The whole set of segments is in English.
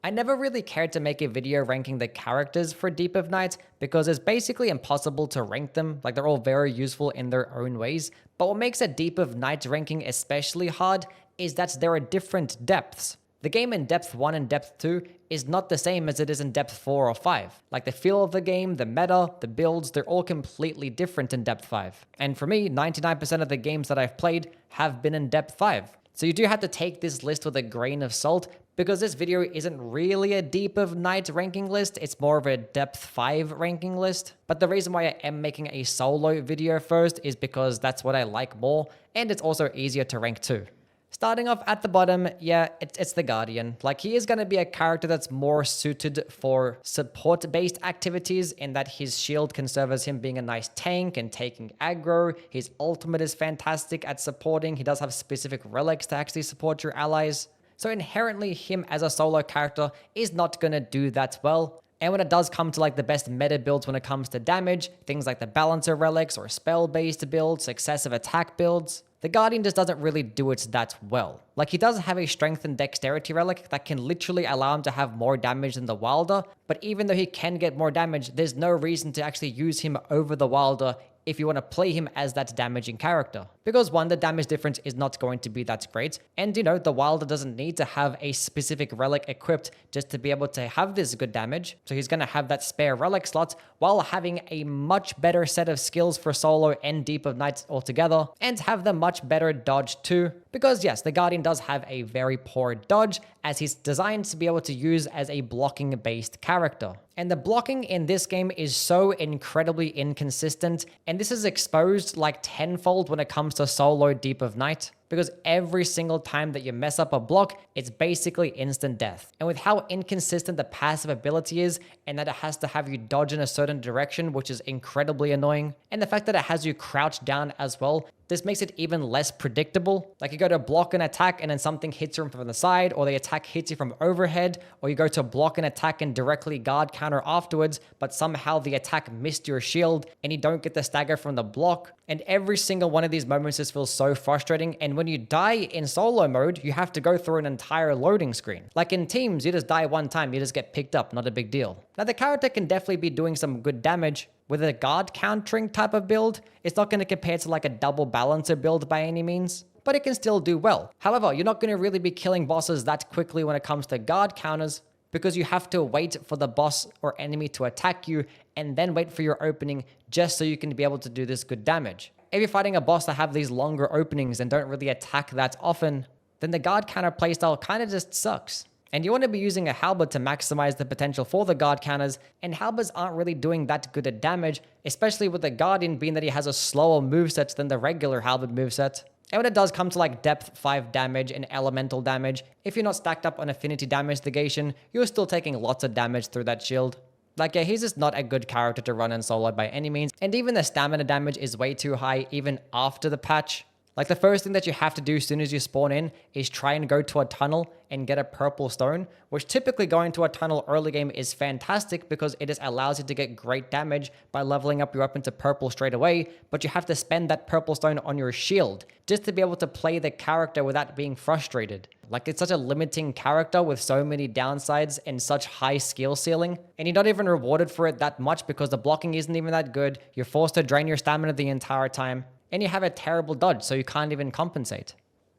I never really cared to make a video ranking the characters for Deep of Night because it's basically impossible to rank them, like they're all very useful in their own ways. But what makes a Deep of Night ranking especially hard is that there are different depths. The game in depth 1 and depth 2 is not the same as it is in depth 4 or 5. Like the feel of the game, the meta, the builds, they're all completely different in depth 5. And for me, 99% of the games that I've played have been in depth 5. So you do have to take this list with a grain of salt, because this video isn't really a Deep of Night ranking list, it's more of a depth 5 ranking list. But the reason why I am making a solo video first is because that's what I like more, and it's also easier to rank too. Starting off at the bottom, yeah, it's the Guardian. Like, he is going to be a character that's more suited for support-based activities in that his shield can serve as him being a nice tank and taking aggro. His ultimate is fantastic at supporting. He does have specific relics to actually support your allies. So inherently, him as a solo character is not going to do that well. And when it does come to like the best meta builds when it comes to damage, things like the Balancer relics or spell-based builds, successive attack builds, the Guardian just doesn't really do it that well. Like, he does have a strength and dexterity relic that can literally allow him to have more damage than the Wilder, but even though he can get more damage, there's no reason to actually use him over the Wilder if you want to play him as that damaging character. Because one, the damage difference is not going to be that great, and the Wilder doesn't need to have a specific relic equipped just to be able to have this good damage, so he's going to have that spare relic slot while having a much better set of skills for solo and Deep of Night altogether, and have the much better dodge too. Because yes, the Guardian does have a very poor dodge, as he's designed to be able to use as a blocking based character. And the blocking in this game is so incredibly inconsistent, and this is exposed like tenfold when it comes to solo Deep of Night, because every single time that you mess up a block, it's basically instant death. And with how inconsistent the passive ability is, and that it has to have you dodge in a certain direction, which is incredibly annoying, and the fact that it has you crouch down as well, this makes it even less predictable. Like, you go to block an attack and then something hits you from the side, or the attack hits you from overhead, or you go to block an attack and directly guard counter afterwards, but somehow the attack missed your shield and you don't get the stagger from the block. And every single one of these moments just feels so frustrating, and when you die in solo mode, you have to go through an entire loading screen. Like in teams, you just die one time, you just get picked up, not a big deal. Now, the character can definitely be doing some good damage. With a guard countering type of build, it's not going to compare to like a double balancer build by any means, but it can still do well. However, you're not going to really be killing bosses that quickly when it comes to guard counters, because you have to wait for the boss or enemy to attack you and then wait for your opening just so you can be able to do this good damage. If you're fighting a boss that have these longer openings and don't really attack that often, then the guard counter playstyle kind of just sucks. And you want to be using a halberd to maximize the potential for the guard counters, and halberds aren't really doing that good at damage, especially with the Guardian being that he has a slower moveset than the regular halberd moveset. And when it does come to like depth 5 damage and elemental damage, if you're not stacked up on affinity damage negation, you're still taking lots of damage through that shield. Like, yeah, he's just not a good character to run in solo by any means, and even the stamina damage is way too high even after the patch. Like, the first thing that you have to do as soon as you spawn in is try and go to a tunnel and get a purple stone, which typically going to a tunnel early game is fantastic because it just allows you to get great damage by leveling up your weapon to purple straight away, but you have to spend that purple stone on your shield just to be able to play the character without being frustrated. Like, it's such a limiting character with so many downsides and such high skill ceiling, and you're not even rewarded for it that much because the blocking isn't even that good. You're forced to drain your stamina the entire time, and you have a terrible dodge, so you can't even compensate.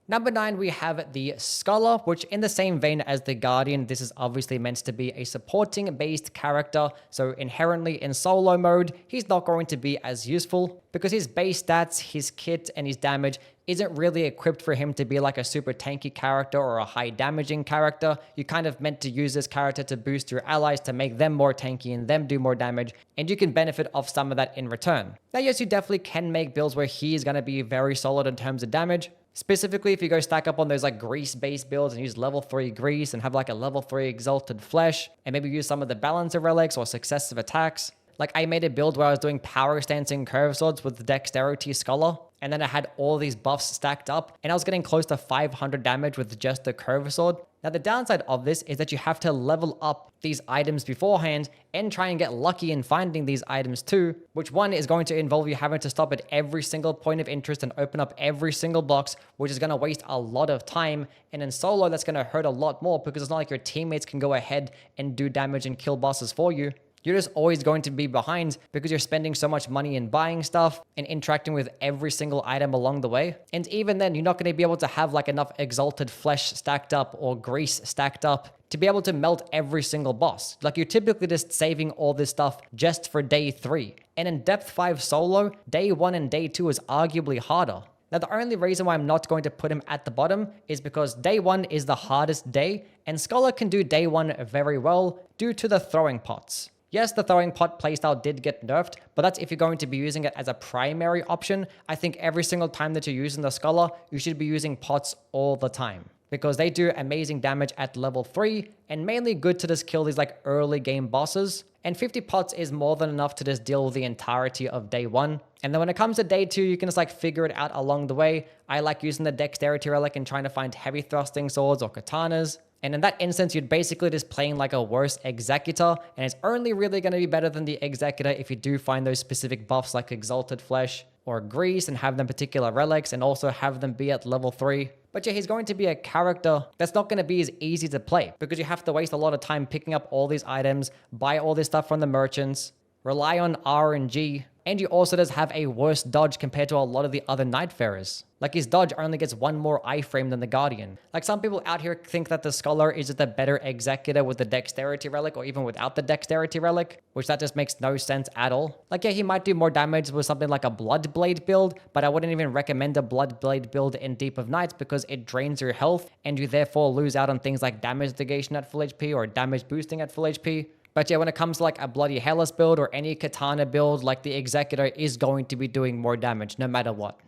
Number 9, we have the Scholar, which in the same vein as the Guardian, this is obviously meant to be a supporting-based character, so inherently in solo mode, he's not going to be as useful because his base stats, his kit, and his damage isn't really equipped for him to be like a super tanky character or a high damaging character. You kind of meant to use this character to boost your allies to make them more tanky and them do more damage, and you can benefit off some of that in return. Now, yes, you definitely can make builds where he is going to be very solid in terms of damage. Specifically, if you go stack up on those like grease-based builds and use level 3 grease and have like a level 3 exalted flesh, and maybe use some of the balancer relics or successive attacks. Like, I made a build where I was doing power stance and curve swords with the dexterity scholar, and then I had all these buffs stacked up, and I was getting close to 500 damage with just the curve sword. Now, the downside of this is that you have to level up these items beforehand and try and get lucky in finding these items too, which one is going to involve you having to stop at every single point of interest and open up every single box, which is going to waste a lot of time. And in solo, that's going to hurt a lot more because it's not like your teammates can go ahead and do damage and kill bosses for you. You're just always going to be behind because you're spending so much money in buying stuff and interacting with every single item along the way. And even then, you're not going to be able to have like enough exalted flesh stacked up or grease stacked up to be able to melt every single boss. Like, you're typically just saving all this stuff just for day 3. And in depth 5 solo, day 1 and day 2 is arguably harder. Now, the only reason why I'm not going to put him at the bottom is because day 1 is the hardest day, and Scholar can do day 1 very well due to the throwing pots. Yes, the throwing pot playstyle did get nerfed, but that's if you're going to be using it as a primary option. I think every single time that you're using the Scholar, you should be using pots all the time, because they do amazing damage at level 3 and mainly good to just kill these like early game bosses. And 50 pots is more than enough to just deal with the entirety of day 1. And then when it comes to day 2, you can just like figure it out along the way. I like using the dexterity relic and trying to find heavy thrusting swords or katanas. And in that instance, you'd basically just playing like a worse Executor, and it's only really going to be better than the Executor if you do find those specific buffs like Exalted Flesh or Grease and have them particular relics and also have them be at level 3. But yeah, he's going to be a character that's not going to be as easy to play because you have to waste a lot of time picking up all these items, buy all this stuff from the merchants, rely on RNG, and you also does have a worse dodge compared to a lot of the other Nightfarers. Like, his dodge only gets 1 more iframe than the Guardian. Like, some people out here think that the Scholar is just a better Executor with the Dexterity Relic or even without the Dexterity Relic, which that just makes no sense at all. Like, yeah, he might do more damage with something like a Bloodblade build, but I wouldn't even recommend a Bloodblade build in Deep of Night because it drains your health and you therefore lose out on things like damage negation at full HP or damage boosting at full HP. But yeah, when it comes to like a Bloody Hellas build or any katana build, like the Executor is going to be doing more damage no matter what.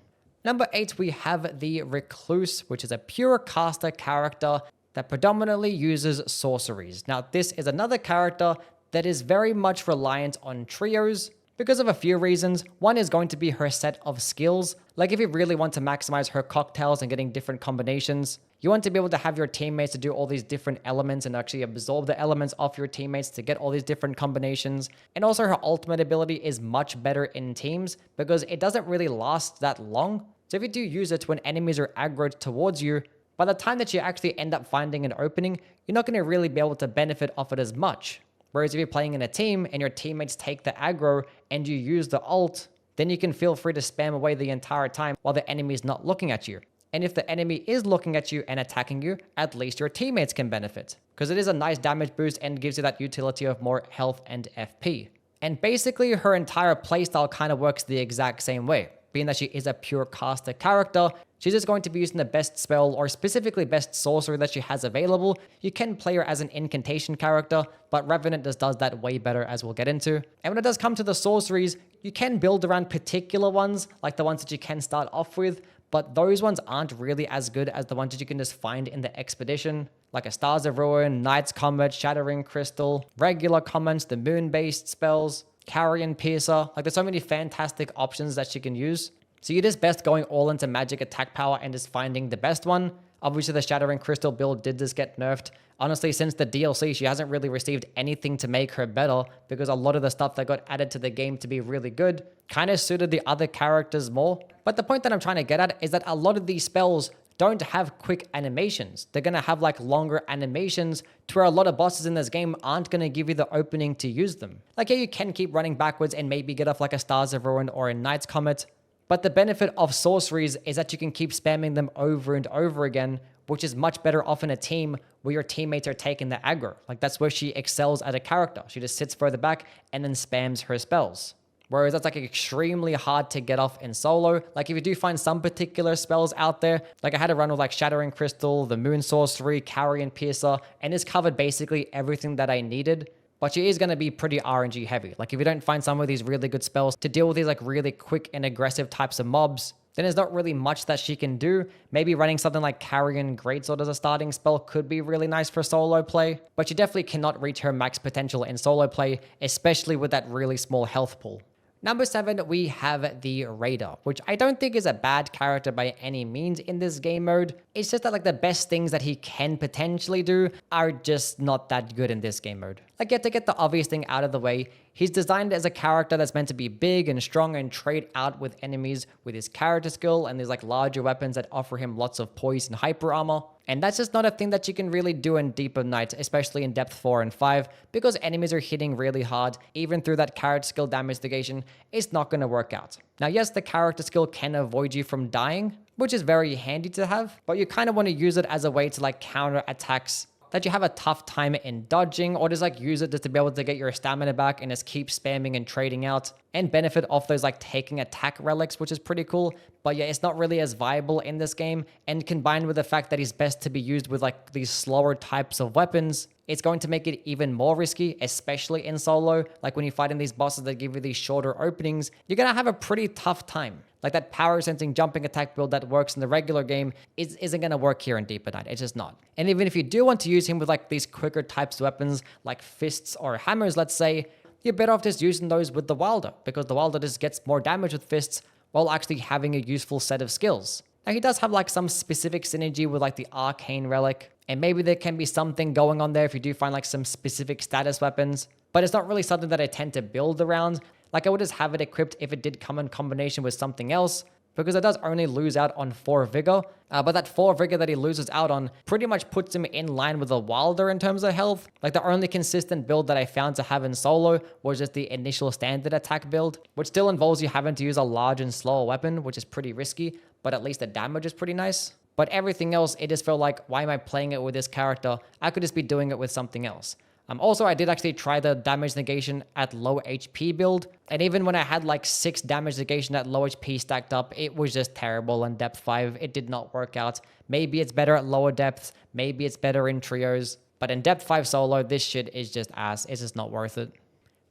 Number 8, we have the Recluse, which is a pure caster character that predominantly uses sorceries. Now, this is another character that is very much reliant on trios because of a few reasons. One is going to be her set of skills. Like, if you really want to maximize her cocktails and getting different combinations, you want to be able to have your teammates to do all these different elements and actually absorb the elements off your teammates to get all these different combinations. And also, her ultimate ability is much better in teams because it doesn't really last that long. So if you do use it when enemies are aggroed towards you, by the time that you actually end up finding an opening, you're not going to really be able to benefit off it as much. Whereas if you're playing in a team and your teammates take the aggro and you use the ult, then you can feel free to spam away the entire time while the enemy is not looking at you. And if the enemy is looking at you and attacking you, at least your teammates can benefit, because it is a nice damage boost and gives you that utility of more health and FP. And basically, her entire playstyle kind of works the exact same way. Being that she is a pure caster character, she's just going to be using the best spell or specifically best sorcery that she has available. You can play her as an incantation character, but Revenant just does that way better, as we'll get into. And when it does come to the sorceries, you can build around particular ones, like the ones that you can start off with, but those ones aren't really as good as the ones that you can just find in the expedition, like a Stars of Ruin, Knight's Comet, Shattering Crystal, regular comments, the moon-based spells, Carrion Piercer. Like, there's so many fantastic options that she can use. So you're just best going all into magic attack power and just finding the best one. Obviously, the Shattering Crystal build did just get nerfed. Honestly, since the DLC, she hasn't really received anything to make her better because a lot of the stuff that got added to the game to be really good kind of suited the other characters more. But the point that I'm trying to get at is that a lot of these spells don't have quick animations. They're going to have like longer animations to where a lot of bosses in this game aren't going to give you the opening to use them. Like, yeah, you can keep running backwards and maybe get off like a Stars of Ruin or a Knight's Comet, but the benefit of sorceries is that you can keep spamming them over and over again, which is much better off in a team where your teammates are taking the aggro. Like, that's where she excels as a character. She just sits further back and then spams her spells. Whereas that's like extremely hard to get off in solo. Like, if you do find some particular spells out there, like I had a run with like Shattering Crystal, the Moon Sorcery, Carrion Piercer, and it's covered basically everything that I needed. But she is going to be pretty RNG heavy. Like, if you don't find some of these really good spells to deal with these like really quick and aggressive types of mobs, then there's not really much that she can do. Maybe running something like Carrion Greatsword as a starting spell could be really nice for solo play, but she definitely cannot reach her max potential in solo play, especially with that really small health pool. Number 7, we have the Raider, which I don't think is a bad character by any means in this game mode. It's just that like the best things that he can potentially do are just not that good in this game mode. Like, to get the obvious thing out of the way, he's designed as a character that's meant to be big and strong and trade out with enemies with his character skill and these like larger weapons that offer him lots of poise and hyper armor. And that's just not a thing that you can really do in Deep of Night, especially in depth 4 and 5, because enemies are hitting really hard. Even through that character skill damage negation, it's not going to work out. Now, yes, the character skill can avoid you from dying, which is very handy to have, but you kind of want to use it as a way to like counter attacks that you have a tough time in dodging, or just like use it just to be able to get your stamina back and just keep spamming and trading out and benefit off those like taking attack relics, which is pretty cool. But yeah, it's not really as viable in this game, and combined with the fact that he's best to be used with like these slower types of weapons, it's going to make it even more risky, especially in solo. Like when you fight in these bosses that give you these shorter openings, you're gonna have a pretty tough time. Like that power sensing jumping attack build that works in the regular game isn't going to work here in Deep of Night. It's just not. And even if you do want to use him with like these quicker types of weapons like fists or hammers, let's say, you're better off just using those with the Wilder, because the Wilder just gets more damage with fists while actually having a useful set of skills. Now he does have like some specific synergy with like the arcane relic, and maybe there can be something going on there if you do find like some specific status weapons, but it's not really something that I tend to build around. Like I would just have it equipped if it did come in combination with something else, because it does only lose out on 4 vigor. But that 4 vigor that he loses out on pretty much puts him in line with a Wilder in terms of health. Like the only consistent build that I found to have in solo was just the initial standard attack build, which still involves you having to use a large and slower weapon, which is pretty risky, but at least the damage is pretty nice. But everything else, it just felt like, why am I playing it with this character? I could just be doing it with something else. Also, I did actually try the damage negation at low HP build, and even when I had like 6 damage negation at low HP stacked up, it was just terrible in depth 5. It did not work out. Maybe it's better at lower depths, maybe it's better in trios, but in depth 5 solo, this shit is just ass. It's just not worth it.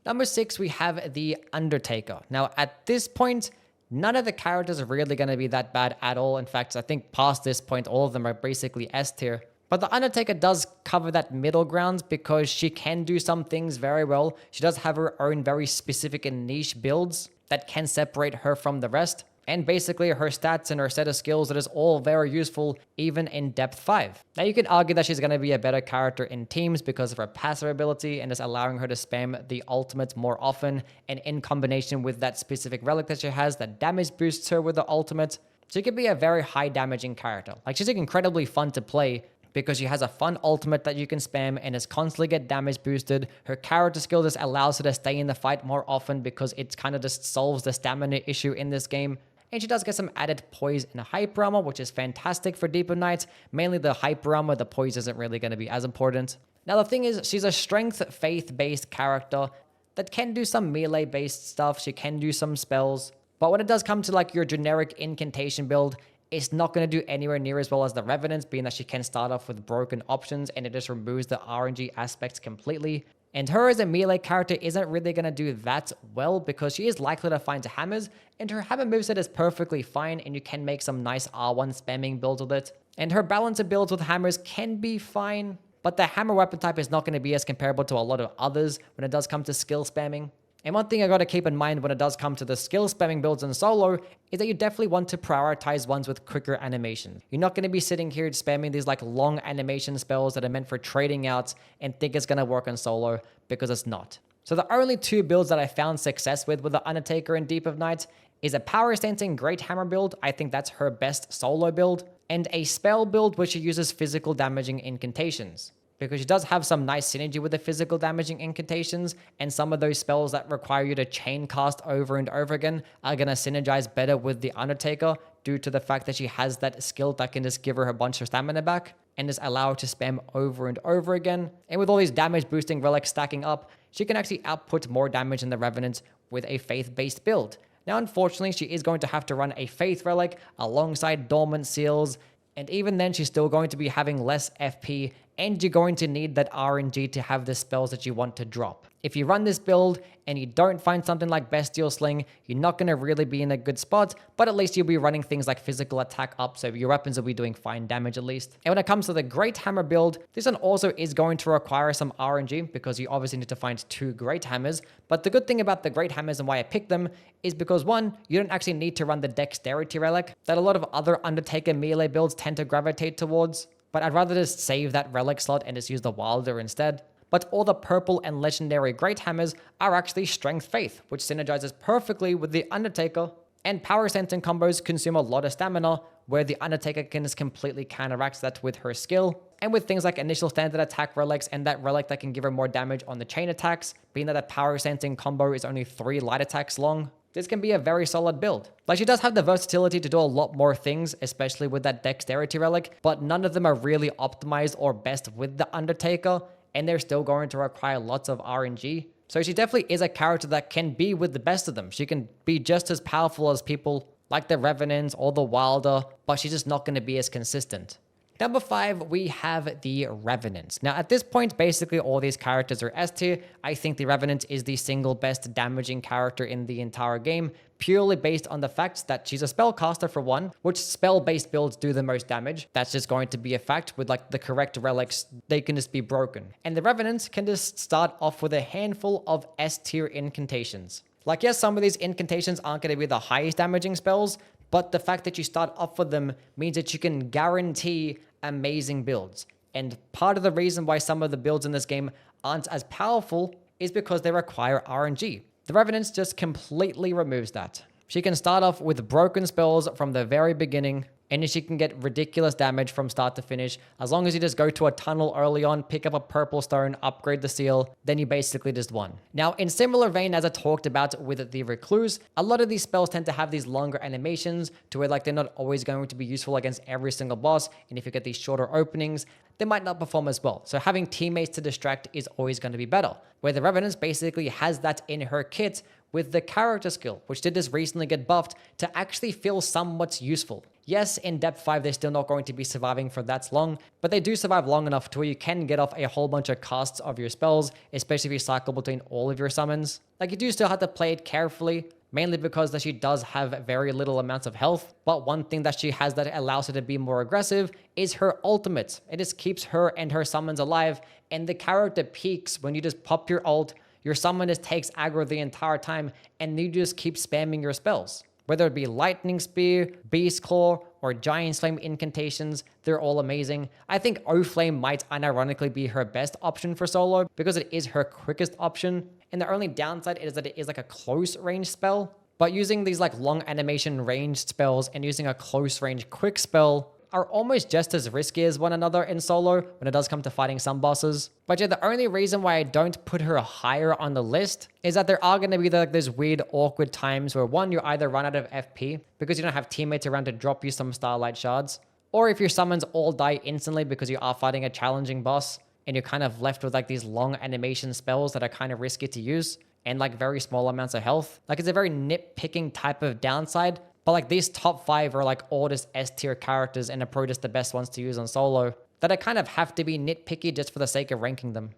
Number 6, we have the Undertaker. Now, at this point, none of the characters are really going to be that bad at all. In fact, I think past this point, all of them are basically S tier. But the Undertaker does cover that middle ground because she can do some things very well. She does have her own very specific and niche builds that can separate her from the rest. And basically her stats and her set of skills that is all very useful even in depth 5. Now you could argue that she's going to be a better character in teams because of her passive ability and just allowing her to spam the ultimate more often, and in combination with that specific relic that she has that damage boosts her with the ultimate. She could be a very high damaging character. Like she's incredibly fun to play, because she has a fun ultimate that you can spam and is constantly get damage boosted. Her character skill just allows her to stay in the fight more often because it kind of just solves the stamina issue in this game. And she does get some added poise and hyper armor, which is fantastic for Deep of Night. Mainly the hyper armor, the poise isn't really going to be as important. Now the thing is, she's a strength faith-based character that can do some melee-based stuff. She can do some spells. But when it does come to like your generic incantation build, it's not going to do anywhere near as well as the Revenant, being that she can start off with broken options and it just removes the RNG aspects completely. And her as a melee character isn't really going to do that well because she is likely to find hammers, and her hammer moveset is perfectly fine and you can make some nice R1 spamming builds with it. And her balancer builds with hammers can be fine, but the hammer weapon type is not going to be as comparable to a lot of others when it does come to skill spamming. And one thing I got to keep in mind when it does come to the skill spamming builds in solo is that you definitely want to prioritize ones with quicker animation. You're not going to be sitting here spamming these like long animation spells that are meant for trading out and think it's going to work on solo, because it's not. So the only 2 builds that I found success with the Undertaker in Deep of Night is a power sensing great hammer build. I think that's her best solo build, and a spell build which she uses physical damaging incantations, because she does have some nice synergy with the physical damaging incantations, and some of those spells that require you to chain cast over and over again are going to synergize better with the Undertaker due to the fact that she has that skill that can just give her a bunch of stamina back and just allow her to spam over and over again. And with all these damage boosting relics stacking up, she can actually output more damage than the Revenant with a faith-based build. Now, unfortunately, she is going to have to run a faith relic alongside dormant seals, and even then she's still going to be having less FP and you're going to need that RNG to have the spells that you want to drop. If you run this build and you don't find something like Bestial Sling, you're not going to really be in a good spot, but at least you'll be running things like physical attack up, so your weapons will be doing fine damage at least. And when it comes to the Great Hammer build, this one also is going to require some RNG because you obviously need to find 2 Great Hammers, but the good thing about the Great Hammers and why I picked them is because 1, you don't actually need to run the Dexterity Relic that a lot of other Undertaker melee builds tend to gravitate towards, but I'd rather just save that relic slot and just use the Wilder instead. But all the purple and legendary Great Hammers are actually Strength Faith, which synergizes perfectly with the Undertaker, and Power Sensing combos consume a lot of stamina, where the Undertaker can just completely counteract that with her skill, and with things like initial standard attack relics and that relic that can give her more damage on the chain attacks, being that a Power Sensing combo is only 3 light attacks long. This can be a very solid build. Like, she does have the versatility to do a lot more things, especially with that Dexterity relic, but none of them are really optimized or best with the Undertaker, and they're still going to require lots of RNG. So she definitely is a character that can be with the best of them. She can be just as powerful as people like the Revenant or the Wilder, but she's just not going to be as consistent. Number 5, we have the Revenant. Now, at this point, basically all these characters are S tier. I think the Revenant is the single best damaging character in the entire game, purely based on the fact that she's a spellcaster for 1, which spell-based builds do the most damage. That's just going to be a fact. With like the correct relics, they can just be broken. And the Revenant can just start off with a handful of S tier incantations. Like, yes, some of these incantations aren't going to be the highest damaging spells, but the fact that you start off with them means that you can guarantee amazing builds. And part of the reason why some of the builds in this game aren't as powerful is because they require RNG. The Revenant just completely removes that. She can start off with broken spells from the very beginning, and she can get ridiculous damage from start to finish. As long as you just go to a tunnel early on, pick up a purple stone, upgrade the seal, then you basically just won. Now, in similar vein as I talked about with the Recluse, a lot of these spells tend to have these longer animations to where like they're not always going to be useful against every single boss, and if you get these shorter openings, they might not perform as well. So having teammates to distract is always going to be better. Where the Revenant basically has that in her kit with the character skill, which did just recently get buffed to actually feel somewhat useful. Yes, in depth 5, they're still not going to be surviving for that long, but they do survive long enough to where you can get off a whole bunch of casts of your spells, especially if you cycle between all of your summons. Like, you do still have to play it carefully, mainly because that she does have very little amounts of health, but one thing that she has that allows her to be more aggressive is her ultimate. It just keeps her and her summons alive, and the character peaks when you just pop your ult, your summon just takes aggro the entire time, and you just keep spamming your spells. Whether it be Lightning Spear, Beast Claw, or Giant Flame incantations, they're all amazing. I think O-Flame might unironically be her best option for solo because it is her quickest option. And the only downside is that it is like a close range spell. But using these like long animation ranged spells and using a close range quick spell are almost just as risky as one another in solo when it does come to fighting some bosses. But yeah, the only reason why I don't put her higher on the list is that there are going to be like those weird awkward times where 1, you either run out of FP because you don't have teammates around to drop you some Starlight Shards, or if your summons all die instantly because you are fighting a challenging boss and you're kind of left with like these long animation spells that are kind of risky to use and like very small amounts of health. Like, it's a very nitpicking type of downside. But like, these top 5 are like all just S tier characters and are probably just the best ones to use on solo that I kind of have to be nitpicky just for the sake of ranking them.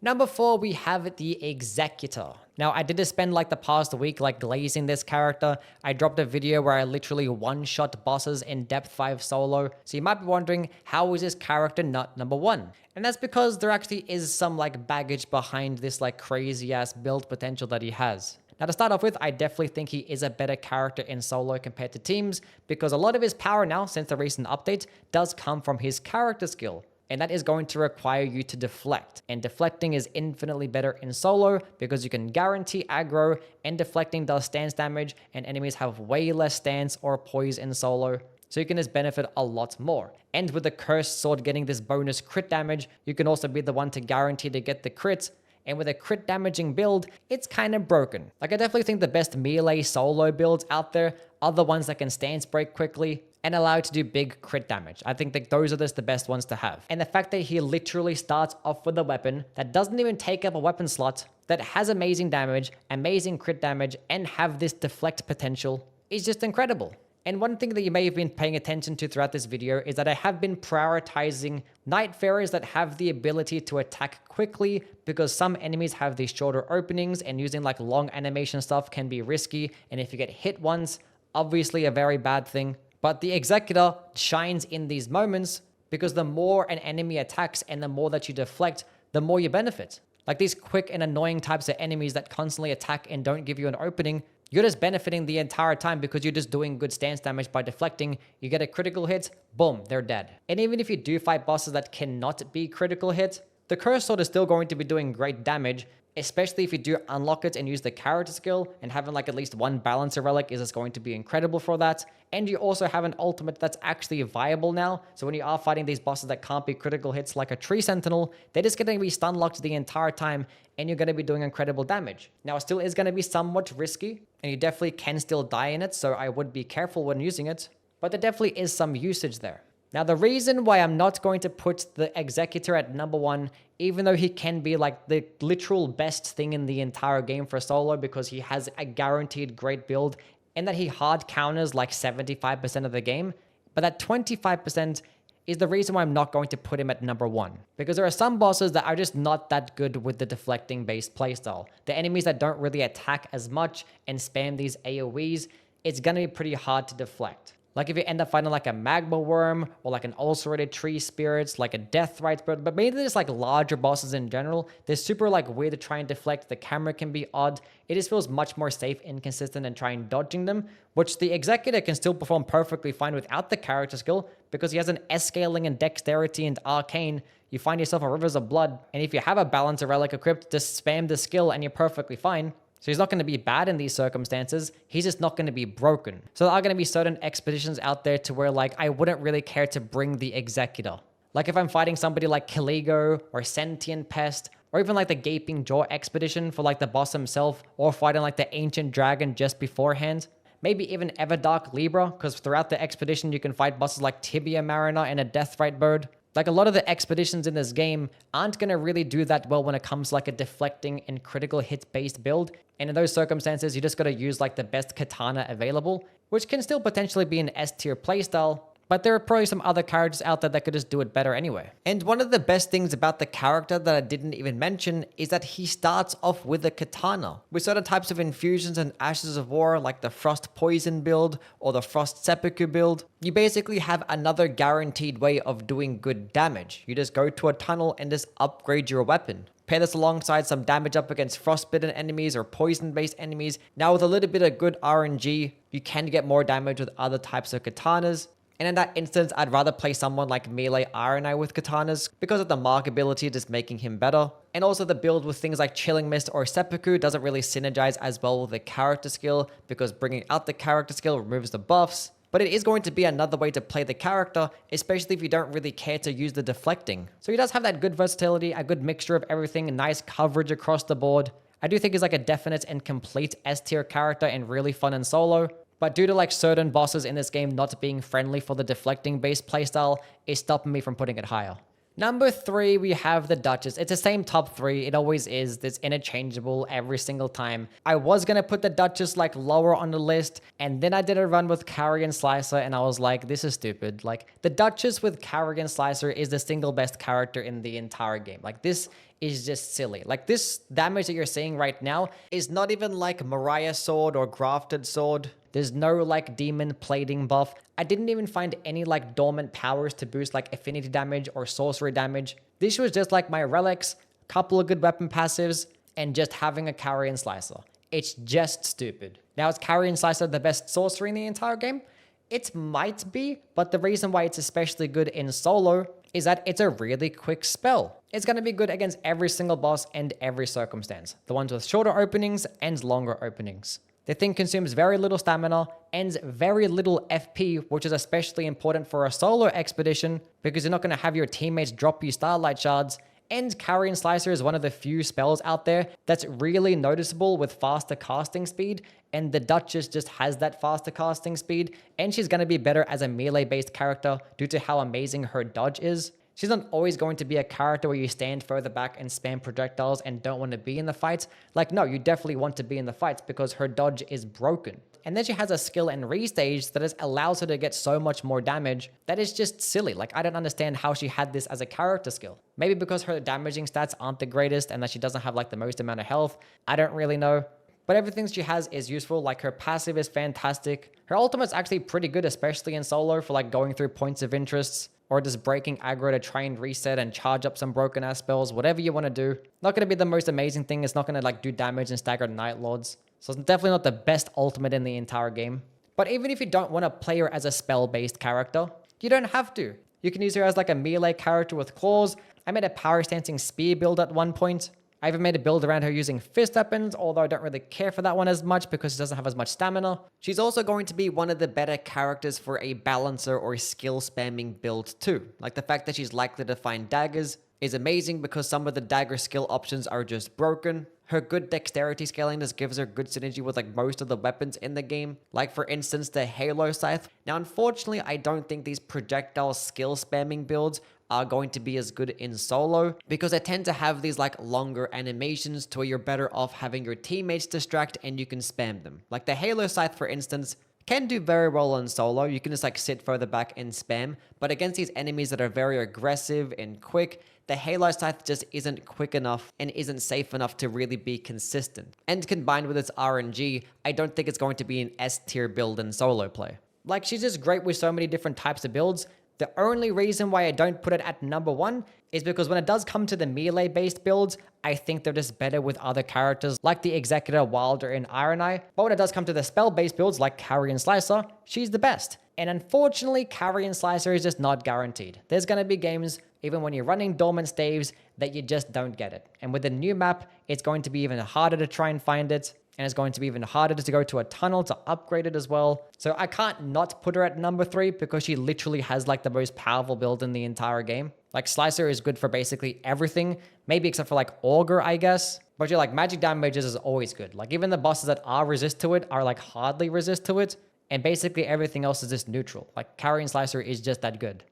Number 4, we have the Executor. Now, I did just spend like the past week like glazing this character. I dropped a video where I literally one-shot bosses in depth 5 solo. So you might be wondering, how is this character not number 1? And that's because there actually is some like baggage behind this like crazy ass build potential that he has. Now, to start off with, I definitely think he is a better character in solo compared to teams, because a lot of his power now, since the recent update, does come from his character skill. And that is going to require you to deflect. And deflecting is infinitely better in solo because you can guarantee aggro, and deflecting does stance damage, and enemies have way less stance or poise in solo. So you can just benefit a lot more. And with the Cursed Sword getting this bonus crit damage, you can also be the one to guarantee to get the crits. And with a crit damaging build, it's kind of broken. Like, I definitely think the best melee solo builds out there are the ones that can stance break quickly and allow you to do big crit damage. I think that those are just the best ones to have. And the fact that he literally starts off with a weapon that doesn't even take up a weapon slot, that has amazing damage, amazing crit damage, and have this deflect potential is just incredible. And one thing that you may have been paying attention to throughout this video is that I have been prioritizing Nightfarers that have the ability to attack quickly, because some enemies have these shorter openings and using like long animation stuff can be risky. And if you get hit once, obviously a very bad thing. But the Executor shines in these moments because the more an enemy attacks and the more that you deflect, the more you benefit. Like these quick and annoying types of enemies that constantly attack and don't give you an opening, you're just benefiting the entire time because you're just doing good stance damage by deflecting. You get a critical hit, boom, they're dead. And even if you do fight bosses that cannot be critical hit, the Cursed Sword is still going to be doing great damage, especially if you do unlock it and use the character skill, and having like at least one balancer relic is just going to be incredible for that. And you also have an ultimate that's actually viable now, so when you are fighting these bosses that can't be critical hits like a Tree Sentinel, they're just going to be stun locked the entire time, and you're going to be doing incredible damage. Now, it still is going to be somewhat risky, and you definitely can still die in it, so I would be careful when using it, but there definitely is some usage there. Now, the reason why I'm not going to put the Executor at number 1, even though he can be like the literal best thing in the entire game for solo, because he has a guaranteed great build and that he hard counters like 75% of the game, but that 25% is the reason why I'm not going to put him at number 1. Because there are some bosses that are just not that good with the deflecting based playstyle. The enemies that don't really attack as much and spam these AoEs, it's going to be pretty hard to deflect. Like if you end up finding like a magma worm or like an ulcerated tree spirits, like a death rite, but mainly just like larger bosses in general, they're super like weird to try and deflect. The camera can be odd. It just feels much more safe and consistent than trying dodging them, which the Executor can still perform perfectly fine without the character skill, because he has an S-scaling and dexterity and arcane. You find yourself a Rivers of Blood, and if you have a balancer relic equipped, just spam the skill and you're perfectly fine. So he's not going to be bad in these circumstances. He's just not going to be broken. So there are going to be certain expeditions out there to where like I wouldn't really care to bring the Executor. Like if I'm fighting somebody like Kiligo or Sentient Pest, or even like the Gaping Jaw expedition for like the boss himself, or fighting like the Ancient Dragon just beforehand. Maybe even Everdark Libra, because throughout the expedition you can fight bosses like Tibia Mariner and a Deathrite Bird. Like a lot of the expeditions in this game aren't going to really do that well when it comes to like a deflecting and critical hit based build. And in those circumstances, you just got to use like the best katana available, which can still potentially be an S tier playstyle. But there are probably some other characters out there that could just do it better anyway. And one of the best things about the character that I didn't even mention is that he starts off with a katana. With certain types of infusions and Ashes of War, like the Frost Poison build or the Frost Seppuku build, you basically have another guaranteed way of doing good damage. You just go to a tunnel and just upgrade your weapon. Pair this alongside some damage up against frostbitten enemies or poison-based enemies. Now with a little bit of good RNG, you can get more damage with other types of katanas. And in that instance, I'd rather play someone like melee IRONEYE with katanas because of the mark ability just making him better. And also the build with things like Chilling Mist or Seppuku doesn't really synergize as well with the character skill, because bringing out the character skill removes the buffs. But it is going to be another way to play the character, especially if you don't really care to use the deflecting. So he does have that good versatility, a good mixture of everything, nice coverage across the board. I do think he's like a definite and complete S tier character and really fun in solo. But due to like certain bosses in this game not being friendly for the deflecting based playstyle, it's stopping me from putting it higher. Number 3, we have the Duchess. It's the same top 3. It always is. It's interchangeable every single time. I was going to put the Duchess like lower on the list, and then I did a run with Carrion Slicer, and I was like, this is stupid. Like, the Duchess with Carrion Slicer is the single best character in the entire game. Like, this is just silly. Like, this damage that you're seeing right now is not even like Mariah Sword or Grafted Sword. There's no like demon plating buff. I didn't even find any like dormant powers to boost like affinity damage or sorcery damage. This was just like my relics, couple of good weapon passives, and just having a Carrion Slicer. It's just stupid. Now, is Carrion Slicer the best sorcery in the entire game? It might be, but the reason why it's especially good in solo is that it's a really quick spell. It's going to be good against every single boss and every circumstance. The ones with shorter openings and longer openings. The thing consumes very little stamina and very little FP, which is especially important for a solo expedition because you're not going to have your teammates drop you Starlight Shards. And Carrion Slicer is one of the few spells out there that's really noticeable with faster casting speed, and the Duchess just has that faster casting speed, and she's going to be better as a melee-based character due to how amazing her dodge is. She's not always going to be a character where you stand further back and spam projectiles and don't want to be in the fights. Like, no, you definitely want to be in the fights because her dodge is broken. And then she has a skill in restage that just allows her to get so much more damage that is just silly. Like, I don't understand how she had this as a character skill. Maybe because her damaging stats aren't the greatest and that she doesn't have like the most amount of health. I don't really know. But everything she has is useful. Like, her passive is fantastic. Her ultimate's actually pretty good, especially in solo for like going through points of interests or just breaking aggro to try and reset and charge up some broken ass spells, whatever you want to do. Not going to be the most amazing thing. It's not going to like do damage and stagger Night Lords. So it's definitely not the best ultimate in the entire game. But even if you don't want to play her as a spell-based character, you don't have to. You can use her as like a melee character with claws. I made a power stancing spear build at one point. I even made a build around her using fist weapons, although I don't really care for that one as much because she doesn't have as much stamina. She's also going to be one of the better characters for a balancer or skill spamming build too. Like, the fact that she's likely to find daggers is amazing because some of the dagger skill options are just broken. Her good dexterity scaling just gives her good synergy with like most of the weapons in the game. Like, for instance, the Halo Scythe. Now, unfortunately, I don't think these projectile skill spamming builds are going to be as good in solo because they tend to have these like longer animations to where you're better off having your teammates distract and you can spam them. Like the Halo Scythe, for instance, can do very well in solo. You can just like sit further back and spam, but against these enemies that are very aggressive and quick, the Halo Scythe just isn't quick enough and isn't safe enough to really be consistent. And combined with its RNG, I don't think it's going to be an S tier build in solo play. Like, she's just great with so many different types of builds. The only reason why I don't put it at number 1 is because when it does come to the melee-based builds, I think they're just better with other characters like the Executor, Wilder, and IRONEYE. But when it does come to the spell-based builds like Carrion Slicer, she's the best. And unfortunately, Carrion Slicer is just not guaranteed. There's going to be games, even when you're running Dormant Staves, that you just don't get it. And with the new map, it's going to be even harder to try and find it. And it's going to be even harder to go to a tunnel to upgrade it as well. So I can't not put her at number 3 because she literally has like the most powerful build in the entire game. Like, Slicer is good for basically everything, maybe except for like Augur, I guess. But you're like, magic damages is always good. Like, even the bosses that are resist to it are like hardly resist to it. And basically everything else is just neutral. Like, Carrion Slicer is just that good.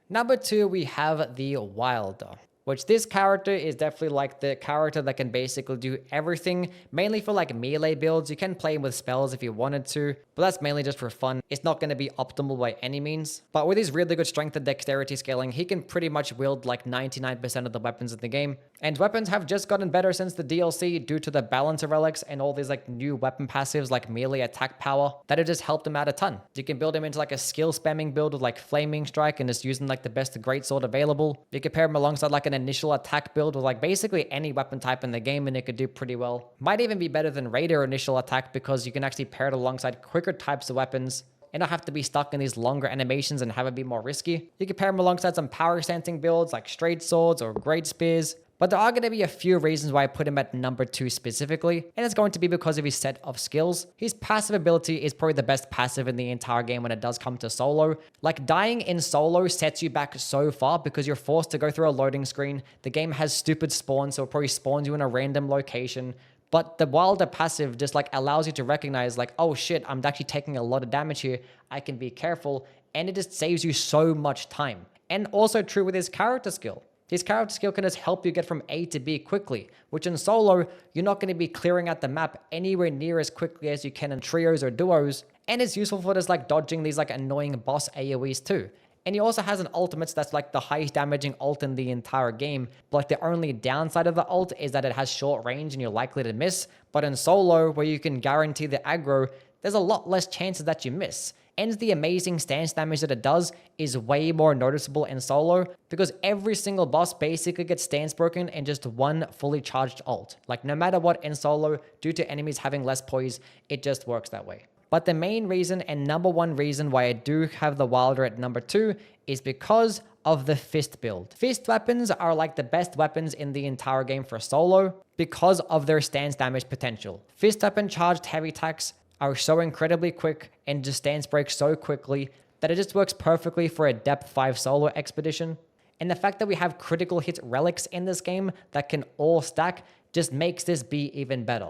Number 2, we have the Wilder. Which this character is definitely like the character that can basically do everything, mainly for like melee builds. You can play him with spells if you wanted to, but that's mainly just for fun. It's not going to be optimal by any means. But with his really good strength and dexterity scaling, he can pretty much wield like 99% of the weapons in the game. And weapons have just gotten better since the DLC due to the balancer relics and all these like new weapon passives like melee attack power that have just helped him out a ton. You can build him into like a skill spamming build with like flaming strike and just using like the best greatsword available. You can pair him alongside like an initial attack build with like basically any weapon type in the game and it could do pretty well. Might even be better than Raider initial attack because you can actually pair it alongside quicker types of weapons and not have to be stuck in these longer animations and have it be more risky. You can pair him alongside some power stancing builds like straight swords or great spears. But there are going to be a few reasons why I put him at number 2 specifically, and it's going to be because of his set of skills. His passive ability is probably the best passive in the entire game when it does come to solo. Like, dying in solo sets you back so far because you're forced to go through a loading screen. The game has stupid spawns, so it probably spawns you in a random location. But the Wilder passive just like allows you to recognize like, oh shit, I'm actually taking a lot of damage here. I can be careful, and it just saves you so much time. And also true with his character skill. His character skill can just help you get from A to B quickly, which in solo, you're not going to be clearing out the map anywhere near as quickly as you can in trios or duos, and it's useful for just like dodging these like annoying boss AoEs too. And he also has an ultimate that's like the highest damaging ult in the entire game, but like the only downside of the ult is that it has short range and you're likely to miss, but in solo, where you can guarantee the aggro, there's a lot less chances that you miss. And the amazing stance damage that it does is way more noticeable in solo because every single boss basically gets stance broken in just one fully charged ult. Like, no matter what in solo, due to enemies having less poise, it just works that way. But the main reason and number 1 reason why I do have the Wilder at number 2 is because of the fist build. Fist weapons are like the best weapons in the entire game for solo because of their stance damage potential. Fist weapon charged heavy attacks are so incredibly quick and just stance break so quickly that it just works perfectly for a depth 5 solo expedition. And the fact that we have critical hit relics in this game that can all stack just makes this be even better.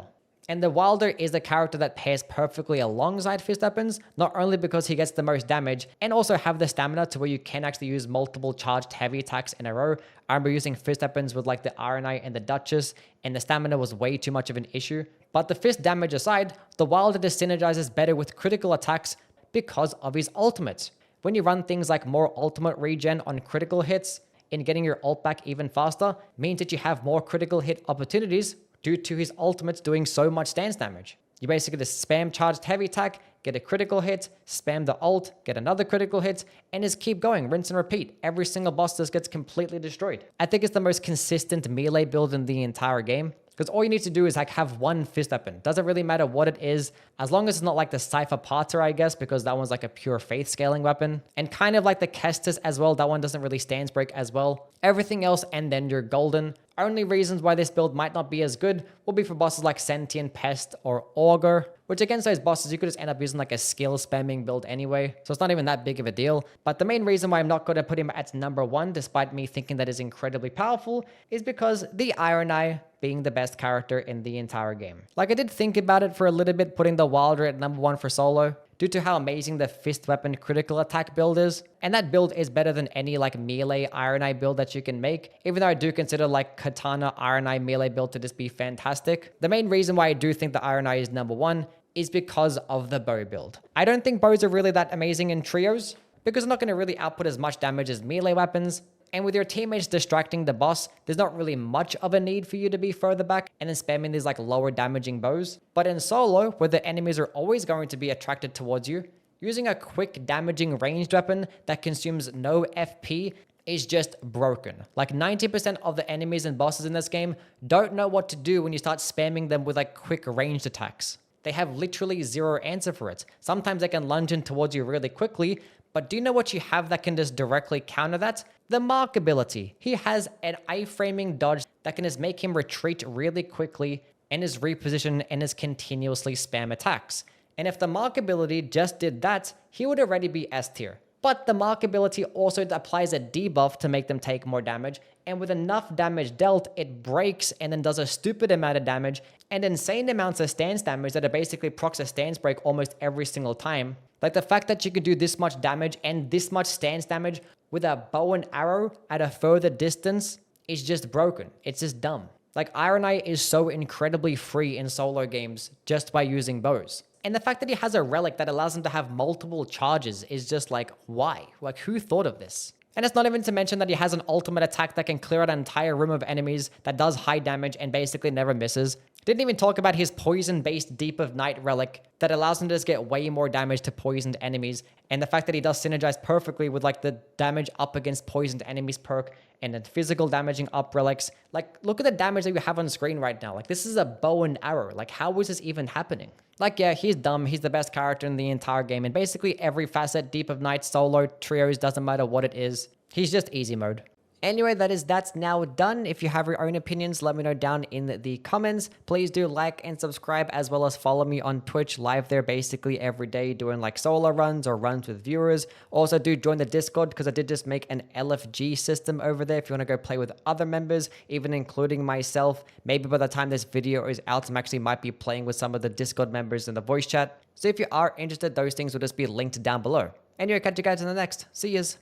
And the Wilder is the character that pairs perfectly alongside fist weapons, not only because he gets the most damage, and also have the stamina to where you can actually use multiple charged heavy attacks in a row. I remember using fist weapons with like the IRONEYE and the Duchess, and the stamina was way too much of an issue. But the fist damage aside, the Wilder just synergizes better with critical attacks because of his ultimates. When you run things like more ultimate regen on critical hits, and getting your ult back even faster means that you have more critical hit opportunities due to his ultimates doing so much stance damage. You basically just spam charged heavy attack, get a critical hit, spam the ult, get another critical hit, and just keep going, rinse and repeat. Every single boss just gets completely destroyed. I think it's the most consistent melee build in the entire game, because all you need to do is like have one fist weapon. Doesn't really matter what it is, as long as it's not like the Cypher Parter, I guess, because that one's like a pure faith scaling weapon. And kind of like the Kestis as well, that one doesn't really stance break as well. Everything else, and then you're golden. Only reasons why this build might not be as good will be for bosses like Sentient Pest or Augur, which against those bosses you could just end up using like a skill spamming build anyway, so it's not even that big of a deal. But the main reason why I'm not going to put him at number 1, despite me thinking that is incredibly powerful, is because the IRONEYE being the best character in the entire game. Like, I did think about it for a little bit, putting the Wilder at number 1 for solo, due to how amazing the fist weapon critical attack build is. And that build is better than any like melee IRONEYE build that you can make, even though I do consider like Katana IRONEYE melee build to just be fantastic. The main reason why I do think the IRONEYE is number 1 is because of the bow build. I don't think bows are really that amazing in trios, because they're not going to really output as much damage as melee weapons. And with your teammates distracting the boss, there's not really much of a need for you to be further back and then spamming these like lower damaging bows. But in solo, where the enemies are always going to be attracted towards you, using a quick damaging ranged weapon that consumes no FP is just broken. Like 90% of the enemies and bosses in this game don't know what to do when you start spamming them with like quick ranged attacks. They have literally zero answer for it. Sometimes they can lunge in towards you really quickly, but do you know what you have that can just directly counter that? The mark ability. He has an iframing dodge that can just make him retreat really quickly and is reposition and is continuously spam attacks. And if the mark ability just did that, he would already be S tier. But the mark ability also applies a debuff to make them take more damage, and with enough damage dealt, it breaks and then does a stupid amount of damage and insane amounts of stance damage that are basically procs a stance break almost every single time. Like the fact that you could do this much damage and this much stance damage with a bow and arrow at a further distance is just broken. It's just dumb. Like, IRONEYE is so incredibly free in solo games just by using bows. And the fact that he has a relic that allows him to have multiple charges is just like, why? Like, who thought of this? And it's not even to mention that he has an ultimate attack that can clear out an entire room of enemies that does high damage and basically never misses. Didn't even talk about his poison-based Deep of Night relic that allows him to just get way more damage to poisoned enemies, and the fact that he does synergize perfectly with like the damage up against poisoned enemies perk and the physical damaging up relics. Like, look at the damage that you have on screen right now. Like, this is a bow and arrow. Like, how is this even happening? Like, yeah, he's dumb. He's the best character in the entire game, and basically every facet, Deep of Night, solo, trios, doesn't matter what it is. He's just easy mode. Anyway, that's now done. If you have your own opinions, let me know down in the comments. Please do like and subscribe, as well as follow me on Twitch, live there basically every day, doing like solo runs or runs with viewers. Also, do join the Discord, because I did just make an LFG system over there if you want to go play with other members, even including myself. Maybe by the time this video is out, I actually might be playing with some of the Discord members in the voice chat. So if you are interested, those things will just be linked down below. Anyway, catch you guys in the next. See yous.